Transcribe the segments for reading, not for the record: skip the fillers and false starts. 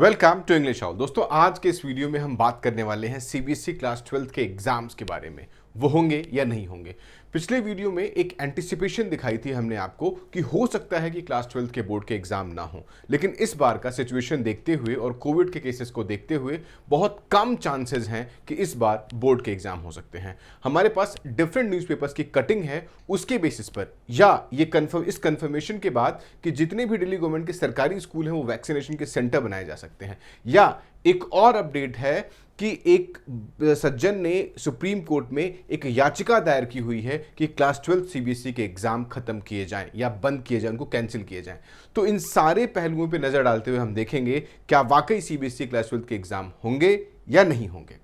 Welcome to English house. दोस्तों, आज के इस वीडियो में हम बात करने वाले हैं सीबीएसई क्लास 12 के एग्जाम्स के बारे में। वो होंगे या नहीं होंगे। पिछले वीडियो में एक एंटिसिपेशन दिखाई थी हमने आपको कि हो सकता है कि क्लास 12 के बोर्ड के एग्जाम ना हो, लेकिन इस बार का सिचुएशन देखते हुए और कोविड के केसेस को देखते हुए बहुत कम चांसेस हैं कि इस बार बोर्ड के एग्जाम हो सकते हैं। हमारे पास डिफरेंट न्यूज़पेपर्स की कटिंग है, उसके बेसिस पर या ये इस कंफर्मेशन के बाद कि जितने भी दिल्ली गवर्नमेंट के सरकारी स्कूल हैं वो वैक्सीनेशन के सेंटर बनाए जा सकते हैं। या एक और अपडेट है कि एक सज्जन ने सुप्रीम कोर्ट में एक याचिका दायर की हुई है कि क्लास 12 सीबीएसई के एग्जाम खत्म किए जाएं या बंद किए जाएं, उनको कैंसिल किए जाएं। तो इन सारे पहलुओं पे नजर डालते हुए हम देखेंगे क्या वाकई सीबीएसई क्लास 12 के एग्जाम होंगे या नहीं होंगे।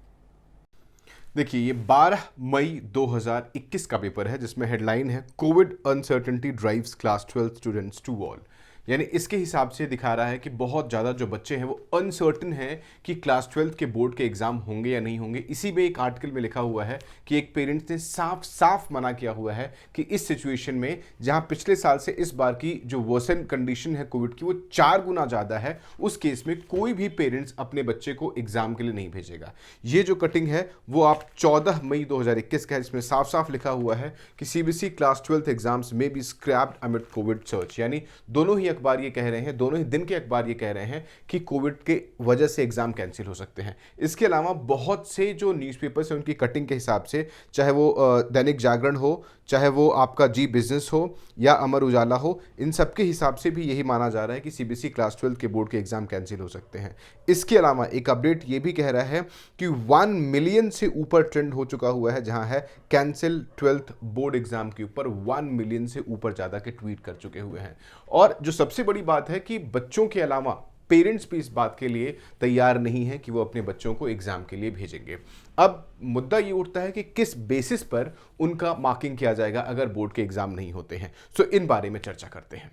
देखिए, ये 12 मई 2021 का पेपर है जिसमें हेडलाइन है covid uncertainty drives class 12 students to wall. यानी इसके हिसाब से दिखा रहा है कि बहुत ज़्यादा जो बच्चे हैं वो अनसर्टन हैं कि क्लास 12 के बोर्ड के एग्ज़ाम होंगे या नहीं होंगे। इसी में एक आर्टिकल में लिखा हुआ है कि एक पेरेंट्स ने साफ साफ मना किया हुआ है कि इस सिचुएशन में जहां पिछले साल से इस बार की जो वर्सन कंडीशन है कोविड की वो 4 गुना ज़्यादा है, उस केस में कोई भी पेरेंट्स अपने बच्चे को एग्ज़ाम के लिए नहीं भेजेगा। ये जो कटिंग है वो आप 14 मई 2021 का है, जिसमें साफ साफ लिखा हुआ है कि सीबीएसई क्लास 12 एग्जाम्स में be scrapped amid covid search. यानी दोनों ही अखबार ये कह रहे हैं, दोनों ही दिन के अखबार ये कह रहे हैं कि कोविड के वजह से एग्जाम कैंसिल हो सकते हैं। इसके अलावा बहुत से जो न्यूज़पेपर्स हैं उनकी कटिंग के हिसाब से, चाहे वो दैनिक जागरण हो, चाहे वो आपका जी बिजनेस हो या अमर उजाला हो, इन सब के हिसाब से भी यही माना जा रहा है कि सीबीएसई क्लास 12 के बोर्ड के एग्जाम कैंसिल हो सकते हैं। इसके अलावा एक अपडेट ये भी कह रहा है कि 1 मिलियन से ऊपर ट्रेंड हो चुका हुआ है, जहां है कैंसिल 12th बोर्ड एग्जाम के ऊपर 1 मिलियन से ऊपर ज़्यादा के ट्वीट कर चुके हुए हैं। और जो सबसे बड़ी बात है कि बच्चों के अलावा पेरेंट्स भी इस बात के लिए तैयार नहीं है कि वो अपने बच्चों को एग्जाम के लिए भेजेंगे। अब मुद्दा ये उठता है कि किस बेसिस पर उनका मार्किंग किया जाएगा अगर बोर्ड के एग्जाम नहीं होते हैं। सो इन बारे में चर्चा करते हैं।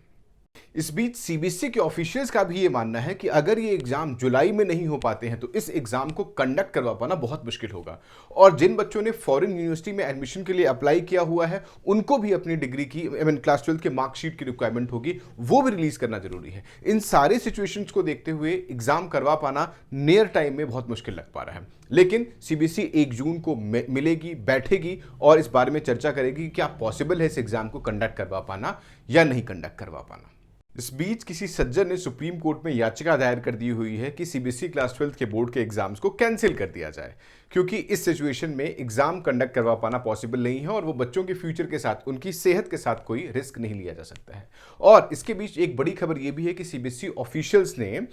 इस बीच सीबीएसई के ऑफिशियल्स का भी ये मानना है कि अगर ये एग्जाम जुलाई में नहीं हो पाते हैं तो इस एग्जाम को कंडक्ट करवा पाना बहुत मुश्किल होगा। और जिन बच्चों ने फॉरेन यूनिवर्सिटी में एडमिशन के लिए अप्लाई किया हुआ है उनको भी अपनी डिग्री की क्लास 12 के मार्कशीट की रिक्वायरमेंट होगी, वो भी रिलीज करना जरूरी है। इन सारे सिचुएशंस को देखते हुए एग्जाम करवा पाना नियर टाइम में बहुत मुश्किल लग पा रहा है। लेकिन सीबीएसई 1 जून को मिलेगी, बैठेगी और इस बारे में चर्चा करेगी कि क्या पॉसिबल है इस एग्जाम को कंडक्ट करवा पाना या नहीं कंडक्ट करवा पाना। इस बीच किसी सज्जन ने सुप्रीम कोर्ट में याचिका दायर कर दी हुई है कि सीबीएसई क्लास 12 के बोर्ड के एग्जाम्स को कैंसिल कर दिया जाए, क्योंकि इस सिचुएशन में एग्जाम कंडक्ट करवा पाना पॉसिबल नहीं है और वो बच्चों के फ्यूचर के साथ, उनकी सेहत के साथ कोई रिस्क नहीं लिया जा सकता है। और इसके बीच एक बड़ी खबर ये भी है कि सीबीएसई ऑफिशियल्स ने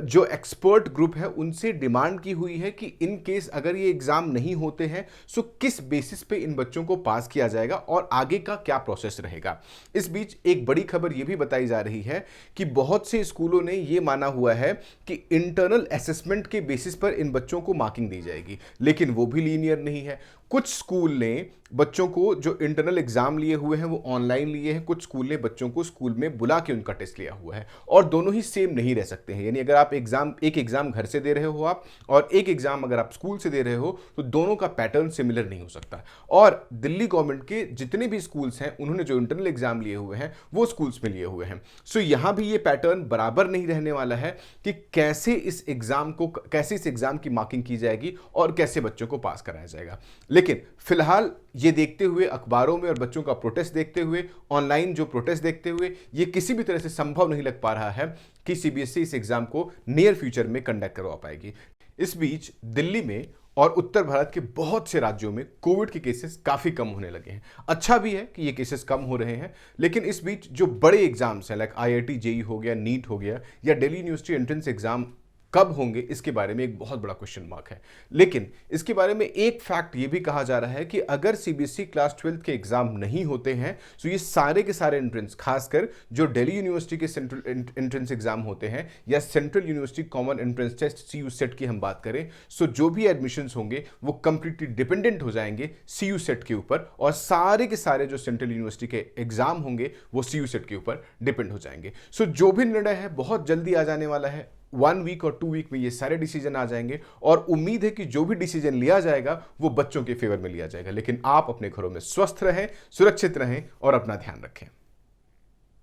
जो एक्सपर्ट ग्रुप है उनसे डिमांड की हुई है कि इन केस अगर ये एग्जाम नहीं होते हैं सो किस बेसिस पे इन बच्चों को पास किया जाएगा और आगे का क्या प्रोसेस रहेगा। इस बीच एक बड़ी खबर ये भी बताई जा रही है कि बहुत से स्कूलों ने ये माना हुआ है कि इंटरनल असेसमेंट के बेसिस पर इन बच्चों को मार्किंग दी जाएगी, लेकिन वो भी लीनियर नहीं है। कुछ स्कूल ने बच्चों को जो इंटरनल एग्जाम लिए हुए हैं वो ऑनलाइन लिए हैं, कुछ स्कूल ने बच्चों को स्कूल में बुला के उनका टेस्ट लिया हुआ है, और दोनों ही सेम नहीं रह सकते हैं। यानी अगर आप एक एग्जाम घर से दे रहे हो आप और एक एग्जाम अगर आप स्कूल से दे रहे हो तो दोनों का पैटर्न सिमिलर नहीं हो सकता। और दिल्ली गवर्नमेंट के जितने भी स्कूल्स हैं उन्होंने जो इंटरनल एग्जाम लिए हुए हैं वो स्कूल्स में लिए हुए हैं। सो यहां भी ये पैटर्न बराबर नहीं रहने वाला है कि कैसे इस एग्जाम की मार्किंग की जाएगी और कैसे बच्चों को पास कराया जाएगा। लेकिन फिलहाल ये देखते हुए, अखबारों में और बच्चों का प्रोटेस्ट देखते हुए, ऑनलाइन जो प्रोटेस्ट देखते हुए, ये किसी भी तरह से संभव नहीं लग पा रहा है कि सीबीएसई इस एग्जाम को नियर फ्यूचर में कंडक्ट करवा पाएगी। इस बीच दिल्ली में और उत्तर भारत के बहुत से राज्यों में कोविड के केसेस काफी कम होने लगे हैं। अच्छा भी है कि ये केसेस कम हो रहे हैं, लेकिन इस बीच जो बड़े एग्जाम्स हैं लाइक आईआईटी जेई हो गया, नीट हो गया या दिल्ली यूनिवर्सिटी एंट्रेंस एग्जाम कब होंगे इसके बारे में एक बहुत बड़ा क्वेश्चन मार्क है। लेकिन इसके बारे में एक फैक्ट ये भी कहा जा रहा है कि अगर सीबीएसई क्लास 12 के एग्जाम नहीं होते हैं तो ये सारे के सारे एंट्रेंस, खासकर जो दिल्ली यूनिवर्सिटी के सेंट्रल एंट्रेंस एग्जाम होते हैं या central university common entrance test CU SET की हम बात करें, सो जो भी एडमिशंस होंगे वो कंप्लीटली डिपेंडेंट हो जाएंगे सीयू सेट के ऊपर, और सारे के सारे जो सेंट्रल यूनिवर्सिटी के एग्जाम होंगे वो सीयू सेट के ऊपर डिपेंड हो जाएंगे। सो जो भी निर्णय है बहुत जल्दी आ जाने वाला है। 1 वीक और 2 वीक में ये सारे डिसीजन आ जाएंगे और उम्मीद है कि जो भी डिसीजन लिया जाएगा वो बच्चों के फेवर में लिया जाएगा। लेकिन आप अपने घरों में स्वस्थ रहें, सुरक्षित रहें और अपना ध्यान रखें।